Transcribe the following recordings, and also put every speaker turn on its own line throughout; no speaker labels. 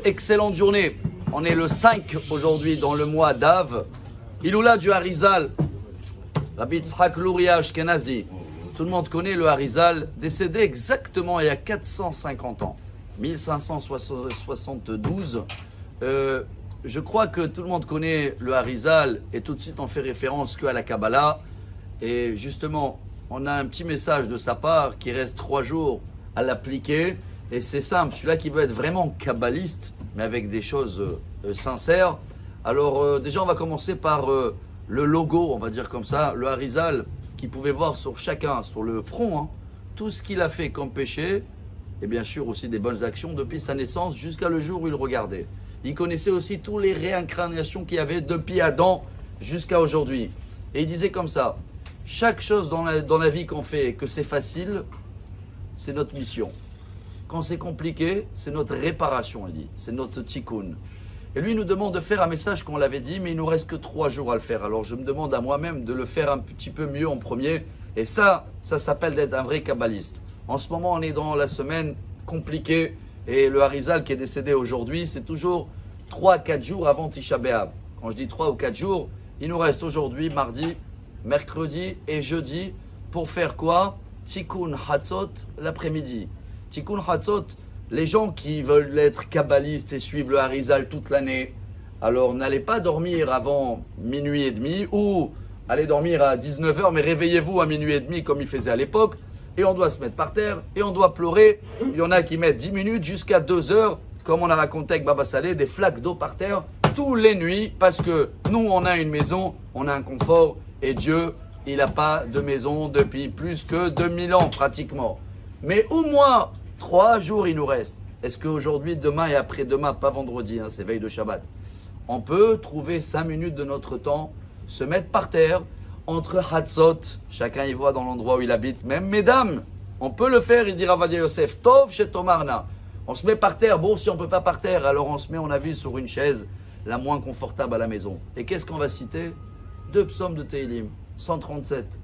Excellente journée. On est le 5 aujourd'hui dans le mois d'Av. Iloula du Harizal, Rabbi Tzchak Luria Ashkenazi. Tout le monde connaît le Harizal, décédé exactement il y a 450 ans, 1572. Je crois que tout le monde connaît le Harizal et tout de suite on fait référence qu'à la Kabbalah. Et justement, on a un petit message de sa part qui reste 3 jours à l'appliquer. Et c'est simple, celui-là qui veut être vraiment kabbaliste, mais avec des choses sincères. Alors déjà, on va commencer par le logo, on va dire comme ça, le Harizal, qui pouvait voir sur chacun, sur le front, tout ce qu'il a fait comme péché, et bien sûr aussi des bonnes actions depuis sa naissance jusqu'à le jour où il regardait. Il connaissait aussi toutes les réincarnations qu'il y avait depuis Adam jusqu'à aujourd'hui. Et il disait comme ça, chaque chose dans la vie qu'on fait, que c'est facile, c'est notre mission. Quand c'est compliqué, c'est notre réparation, il dit, c'est notre tikkun. Et lui, il nous demande de faire un message qu'on l'avait dit, mais il nous reste que 3 jours à le faire. Alors je me demande à moi-même de le faire un petit peu mieux en premier. Et ça s'appelle d'être un vrai kabbaliste. En ce moment, on est dans la semaine compliquée. Et le Harizal qui est décédé aujourd'hui, c'est toujours 3-4 jours avant Tisha B'Av. Quand je dis 3 ou 4 jours, il nous reste aujourd'hui, mardi, mercredi et jeudi pour faire quoi? Tikkun Hatzot l'après-midi. Tikkun Hatzot, les gens qui veulent être kabbalistes et suivre le Harizal toute l'année, alors n'allez pas dormir avant minuit et demi ou allez dormir à 19h, mais réveillez-vous à minuit et demi comme il faisait à l'époque. Et on doit se mettre par terre et on doit pleurer. Il y en a qui mettent 10 minutes jusqu'à 2 heures, comme on a raconté avec Baba Saleh, des flaques d'eau par terre tous les nuits parce que nous, on a une maison, on a un confort et Dieu, il n'a pas de maison depuis plus que 2000 ans pratiquement. Mais au moins 3 jours il nous reste. Est-ce qu'aujourd'hui, demain et après-demain, pas vendredi, c'est veille de Shabbat, on peut trouver 5 minutes de notre temps, se mettre par terre, entre Hatzot, chacun y voit dans l'endroit où il habite, même mesdames, on peut le faire, il dit Ravadia Yosef, Tov chez Tomarna. On se met par terre, bon si on ne peut pas par terre, alors on se met, on a vu, sur une chaise, la moins confortable à la maison. Et qu'est-ce qu'on va citer? 2 psaumes de Tehillim, 137,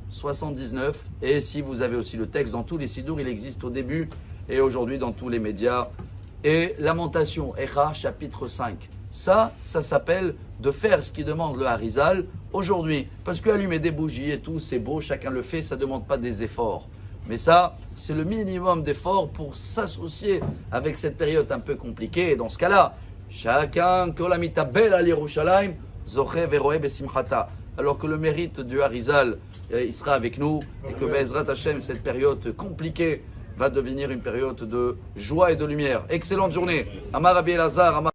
79, et si vous avez aussi le texte dans tous les sidours, il existe au début et aujourd'hui dans tous les médias. Et Lamentation, Echa, chapitre 5. Ça s'appelle de faire ce qui demande le Harizal aujourd'hui. Parce qu'allumer des bougies et tout, c'est beau, chacun le fait, ça ne demande pas des efforts. Mais ça, c'est le minimum d'efforts pour s'associer avec cette période un peu compliquée. Et dans ce cas-là, chacun, kolamitabel al Yerushalayim, zoche veroe besimchata. Alors que le mérite du Harizal, il sera avec nous. Et que Be'ezrat Hashem, cette période compliquée, va devenir une période de joie et de lumière. Excellente journée. Amar Rabbi Elazar, Amar